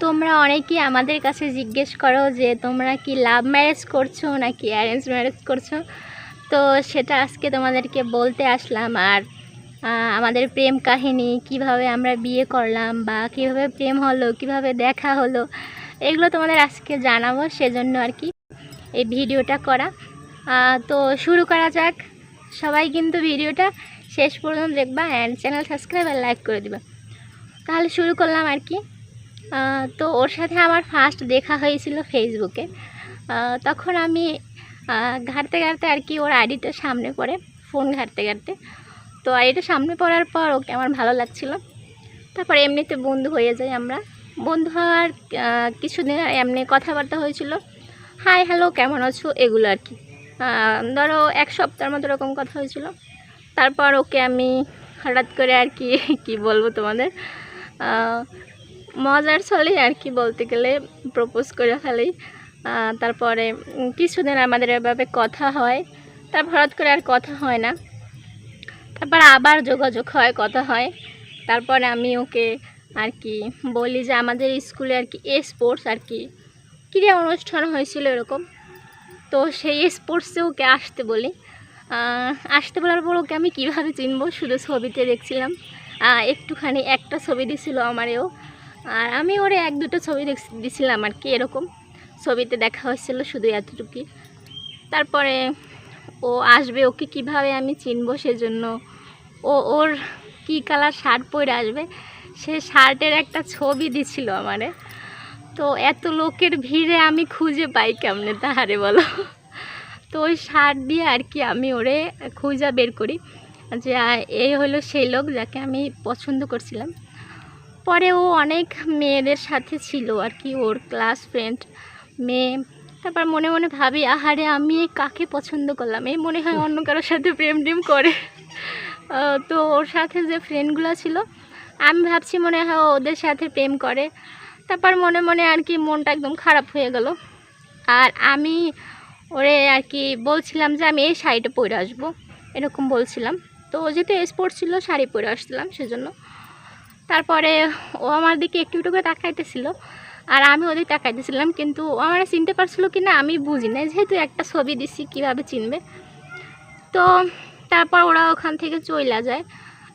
তোমরা অনেকেই আমাদের কাছে জিজ্ঞেস করো যে তোমরা কি লাভ ম্যারেজ করছো নাকি অ্যারেঞ্জ ম্যারেজ করছো। তো সেটা আজকে তোমাদেরকে বলতে আসলাম। আর আমাদের প্রেম কাহিনী, কিভাবে আমরা বিয়ে করলাম বা কিভাবে প্রেম হলো, কিভাবে দেখা হলো, এগুলো তোমাদের আজকে জানাবো। সেজন্য আর কি এই ভিডিওটা করা। তো শুরু করা যাক। সবাই কিন্তু ভিডিওটা শেষ পর্যন্ত দেখবা অ্যান্ড চ্যানেল সাবস্ক্রাইব আর লাইক করে দিবা। তাহলে শুরু করলাম আর কি। তো ওর সাথে আমার ফার্স্ট দেখা হয়েছিল ফেসবুকে। তখন আমি ঘাঁটতে ঘাঁটতে আর কি ওর আইডিটা সামনে পড়ে, ফোন ঘাঁটতে ঘাঁটতে। তো আইডিটা সামনে পড়ার পর ওকে আমার ভালো লাগছিল। তারপর এমনিতে বন্ধু হয়ে যাই আমরা। বন্ধু হওয়ার কিছুদিন এমনি কথাবার্তা হয়েছিল, হাই হ্যালো কেমন আছো, এগুলো আর কি। ধরো এক সপ্তাহের মতো এরকম কথা হয়েছিল। তারপর ওকে আমি হঠাৎ করে আর কি কি বলবো তোমাদের, মজার ছলেই আর কি বলতে গেলে প্রপোজ করে ফেলি। তারপরে কিছুদিন আমাদের এভাবে কথা হয়, তারপর হঠাৎ করে আর কথা হয় না। তারপর আবার যোগাযোগ হয়, কথা হয়। তারপরে আমি ওকে আর কি বলি যে আমাদের স্কুলে আর কি স্পোর্টস আর কি ক্রীড়া অনুষ্ঠান হয়েছিল এরকম। তো সেই স্পোর্টসে ওকে আসতে বলি। আসতে বলার পর ওকে আমি কীভাবে চিনবো, শুধু ছবিতে দেখছিলাম। একটুখানি একটা ছবি দিছিল আমারেও, আর আমি ওরে এক দুটো ছবি দিছিলাম আর কি। এরকম ছবিতে দেখা হয়েছিল, শুধু এতটুকুই। তারপরে ও আসবে, ওকে কিভাবে আমি চিনবো, সেজন্য ওর কী কালার শার্ট পরে আসবে সে শার্টের একটা ছবি দিছিল আমারে। তো এত লোকের ভিড়ে আমি খুঁজে পাই কেমনে তাহারে বলো। তো ওই শার্ট দিয়ে আর কি আমি ওরে খুঁজে বের করি যে এই হলো সেই লোক যাকে আমি পছন্দ করছিলাম। পরে ও অনেক মেয়েদের সাথে ছিল আর কি, ওর ক্লাস ফ্রেন্ড মেয়ে। তারপর মনে মনে ভাবি, আহারে আমি কাকে পছন্দ করলাম, এই মনে হয় অন্য কারোর সাথে প্রেম টেম করে। তো ওর সাথে যে ফ্রেন্ডগুলো ছিল আমি ভাবছি মনে হয় ওদের সাথে প্রেম করে। তারপর মনে মনে আর কি মনটা একদম খারাপ হয়ে গেল। আর আমি ওরে আর কি বলছিলাম যে আমি এই শাড়িটা পরে আসবো, এরকম বলছিলাম। তো যেহেতু স্পোর্টস ছিল শাড়ি পরে আসছিলাম সেজন্য। তারপরে ও আমার দিকে একটু একটু করে তাকাইতেছিল আর আমি ওদিকে তাকাইতেছিলাম, কিন্তু ও আমার চিনতে পারছিল কি না আমি বুঝি না, যেহেতু একটা ছবি দিছি কীভাবে চিনবে। তো তারপর ওরা ওখান থেকে চলে যায়।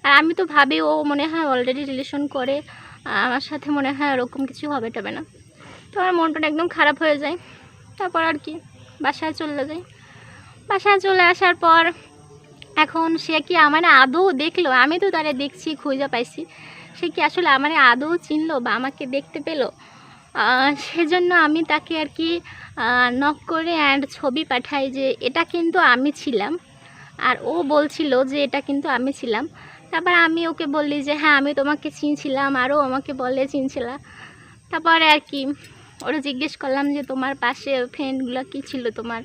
আর আমি তো ভাবি ও মনে হয় অলরেডি রিলেশন করে, আমার সাথে মনে হয় ওরকম কিছু হবে টবে না। তো আমার মনটা একদম খারাপ হয়ে যায়। তারপর আর কি বাসায় চলে যাই। বাসায় চলে আসার পর এখন সে কি আমার আদৌ দেখলো, আমি তো তারে দেখছি, খুঁজে পাইছি, সে কি আসলে আমার আদৌ চিনলো বা আমাকে দেখতে পেলো। সেজন্য আমি তাকে আর কি নক করে অ্যান্ড ছবি পাঠাই যে এটা কিন্তু আমি ছিলাম। আর ও বলছিল যে এটা কিন্তু আমি ছিলাম। তারপর আমি ওকে বললি যে হ্যাঁ আমি তোমাকে চিনছিলাম, আরও আমাকে বলে চিনছিলা। তারপরে আর কি ওরা জিজ্ঞেস করলাম যে তোমার পাশে ফ্রেন্ডগুলো কী ছিল, তোমার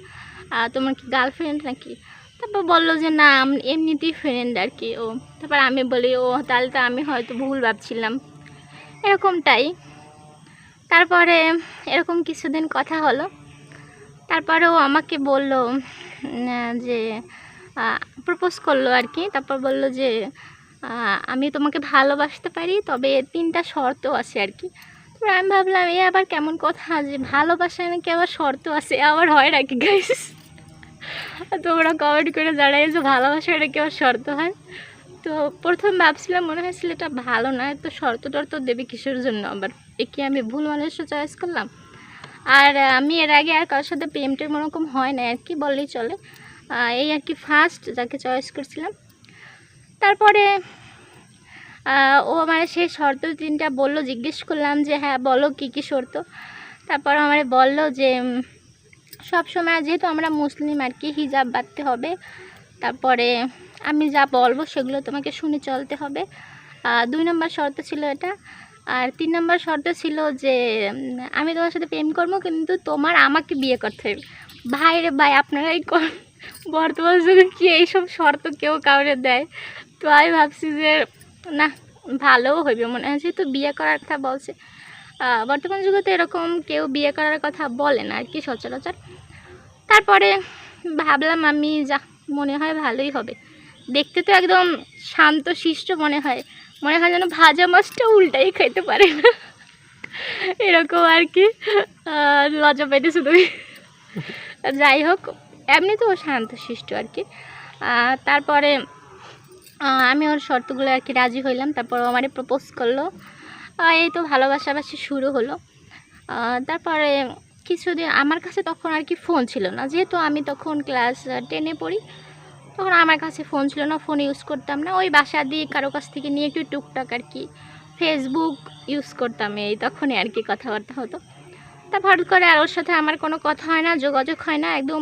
তোমার কি গার্লফ্রেন্ড নাকি। তারপর বললো যে না এমনিতেই ফ্রেন্ড আর কি ও। তারপর আমি বলি ও তাহলে তো আমি হয়তো ভুল ভাবছিলাম, এরকমটাই। তারপরে এরকম কিছুদিন কথা হলো। তারপরেও আমাকে বলল যে প্রপোজ করলো আর কি। তারপর বলল যে আমি তোমাকে ভালোবাসতে পারি, তবে 3টা শর্ত আছে আর কি। তারপর আমি ভাবলাম এ আবার কেমন কথা যে ভালোবাসায় নাকি আবার শর্ত আছে, আবার হয় নাকি গাইস। তোমরা কমেন্ট করে জানাই যে ভালোবাসায় নাকি আবার শর্ত হয়। তো প্রথম ভাবছিলাম মনে হয়েছিল এটা ভালো না, তো শর্ত টর্ত দেবে কিসের জন্য, আবার একে আমি ভুল মানুষও চয়েস করলাম। আর আমি এর আগে আর কারোর সাথে প্রেম টেম ওরকম হয় না আর কি বললেই চলে। এই আর কি ফার্স্ট যাকে চয়েস করছিলাম। তারপরে ও আমার সেই শর্ত 3টা বললো, জিজ্ঞেস করলাম যে হ্যাঁ বলো কী কী শর্ত। তারপর আমার বললো যে সবসময় যেহেতু আমরা মুসলিম আর কি হিজাব বাঁধতে হবে। তারপরে আমি যা বলবো সেগুলো তোমাকে শুনে চলতে হবে। 2 নম্বর শর্ত ছিল এটা। আর 3 নম্বর শর্ত ছিল যে আমি তোমার সাথে প্রেম করবো, কিন্তু তোমার আমাকে বিয়ে করতে হবে। ভাই রে ভাই, আপনারাই বর্তমান যুগে কি এইসব শর্ত কেউ কাউরে দেয়? তো আমি ভাবছি যে না ভালোও হইবে মনে হয়, যেহেতু বিয়ে করার কথা বলছে। বর্তমান যুগে তো এরকম কেউ বিয়ে করার কথা বলে না আর কি সচরাচর। তারপরে ভাবলাম আমি যা মনে হয় ভালোই হবে। দেখতে তো একদম শান্ত শিষ্ট মনে হয় যেন ভাজা মাছটা উল্টাই খাইতে পারে না। এরকম এরকম আর কি লজ্জা পাইতেছো তুমি। যাই হোক, এমনি তো ও শান্তশিষ্ট আর কি। তারপরে আমি ওর শর্তগুলো আর কি রাজি হইলাম, তারপর ও আমারে প্রপোজ করলো। এই তো ভালোবাসাবাসি শুরু হলো। তারপরে কিছুদিন আমার কাছে তখন আর কি ফোন ছিল না, যেহেতু আমি তখন ক্লাস 10-এ পড়ি, তখন আমার কাছে ফোন ছিল না, ফোন ইউজ করতাম না। ওই বাসা দিয়ে কারো কাছ থেকে নিয়ে একটু টুকটাক আর কি ফেসবুক ইউজ করতাম, এই তখনই আর কি কথাবার্তা হতো। তারপর হঠাৎ করে আর ওর সাথে আমার কোনো কথা হয় না, যোগাযোগ হয় না, একদম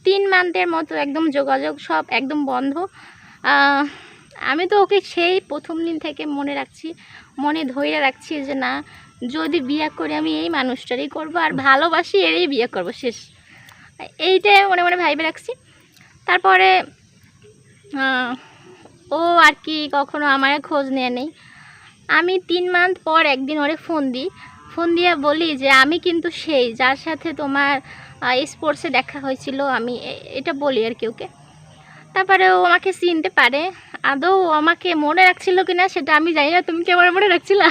3 মান্থের মতো একদম যোগাযোগ সব একদম বন্ধ। আমি তো ওকে সেই প্রথম দিন থেকে মনে রাখছি, মনে ধরে রাখছি যে না, যদি বিয়ে করি আমি এই মানুষটারই করব, আর ভালোবাসি এরই বিয়ে করব, শেষ। এইটাই মনে মনে ভাইবে রাখছি। তারপরে ও আর কি কখনো আমার খোঁজ নেয় নেই। আমি 3 মান্থ পর একদিন ওরে ফোন দিই, ফোন দিয়ে বলি যে আমি কিন্তু সেই যার সাথে তোমার স্পোর্টসে দেখা হয়েছিল, আমি এটা বলি আর কি ওকে। তারপরে ও আমাকে চিনতে পারে। আদৌ আমাকে মনে রাখছিল কিনা সেটা আমি জানি না, তুমি কি আমার মনে রাখছিলা?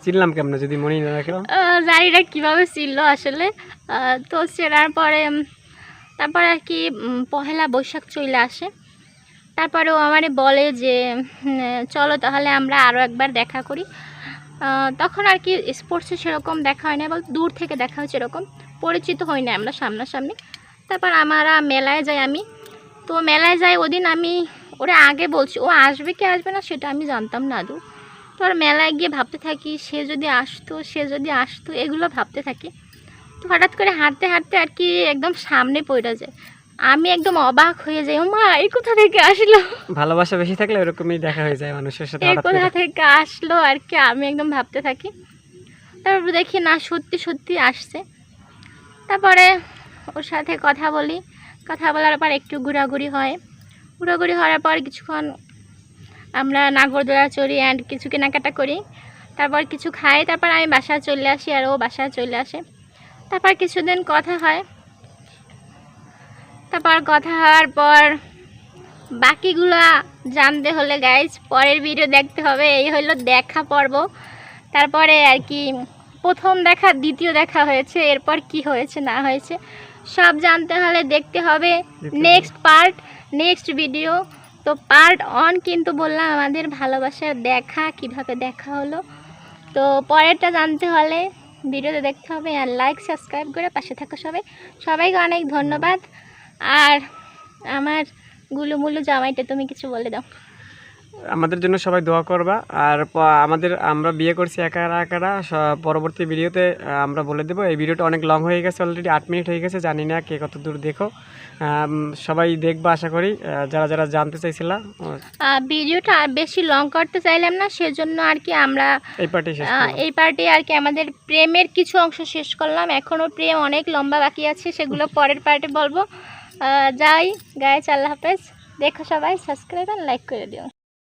চিনলাম কেমন যদি মনে না রাখলাম, জানি না কীভাবে চিনলো আসলে। তো চেনার পরে তারপরে আর কি পহেলা বৈশাখ চলে আসে। তারপরে ও আমারে বলে যে চলো তাহলে আমরা আরও একবার দেখা করি। তখন আর কি স্পোর্টসে সেরকম দেখা হয় না, বল দূর থেকে দেখা হয়েছে, এরকম পরিচিত হই না আমরা সামনাসামনি। তারপর আমরা মেলায় যাই। আমি তো মেলায় যাই, ওদিন আমি ওরা আগে বলছি, ও আসবে কি আসবে না সেটা আমি জানতাম না আদৌ। তো আর মেলায় গিয়ে ভাবতে থাকি সে যদি আসতো এগুলো ভাবতে থাকি। তো হঠাৎ করে হাঁটতে হাঁটতে আর কি একদম সামনে পড়ে যায়। আমি একদম অবাক হয়ে যাই, ও মা এই কোথা থেকে আসলো। ভালোবাসা বেশি থাকলে এরকমই দেখা হয়ে যায় মানুষের সাথে, এই কোথা থেকে আসলো আর কি, আমি একদম ভাবতে থাকি। তারপর দেখি না, সত্যি সত্যি আসছে। তারপরে ওর সাথে কথা বলি, কথা বলার পর একটু ঘোরাঘুরি হয়, ঘোরাঘুরি হওয়ার পর কিছুক্ষণ আমরা নাগরদোলা চড়ি অ্যান্ড কিছু কেনাকাটা করি, তারপর কিছু খাই, তারপর আমি বাসায় চলে আসি আর ও বাসায় চলে আসে। তারপর কিছুদিন কথা হয়। তারপর কথা হওয়ার পর বাকিগুলো জানতে হলে গাইজ পরের ভিডিও দেখতে হবে। এই হলো দেখা পর্ব। তারপরে আর কি প্রথম দেখা, দ্বিতীয় দেখা হয়েছে, এরপর কি হয়েছে না হয়েছে সব জানতে হলে দেখতে হবে নেক্সট পার্ট, নেক্সট ভিডিও। তো পার্ট 1 কিন্তু বললাম আমাদের ভালোবাসার দেখা, কিভাবে দেখা হলো। তো পরেরটা জানতে হলে ভিডিওতে দেখতে হবে, আর লাইক সাবস্ক্রাইব করে পাশে থাকা সবাইকে অনেক ধন্যবাদ। আর আমার গুলুমুলু জামাইটা তুমি কিছু বলে দাও। আমাদের জন্য সবাই দোয়া করবা। আর আমরা বিয়ে করছি একারা একারা, পরবর্তী ভিডিওতে আমরা বলে দেবো। এই ভিডিওটা অনেক লং হয়ে গেছে, অলরেডি 8 মিনিট হয়ে গেছে, জানি না কে কত দূর দেখো। সবাই দেখবা আশা করি, যারা যারা জানতে চাইছিলা। ভিডিওটা আর বেশি লং করতে চাইলাম না, সেজন্য আর কি আমরা এই পার্টে আর কি আমাদের প্রেমের কিছু অংশ শেষ করলাম। এখনও প্রেম অনেক লম্বা বাকি আছে, সেগুলো পরের পার্টে বলবো। যাই গাইস, আল্লাহ হাফেজ। দেখো সবাই, সাবস্ক্রাইব আর লাইক করে দিও।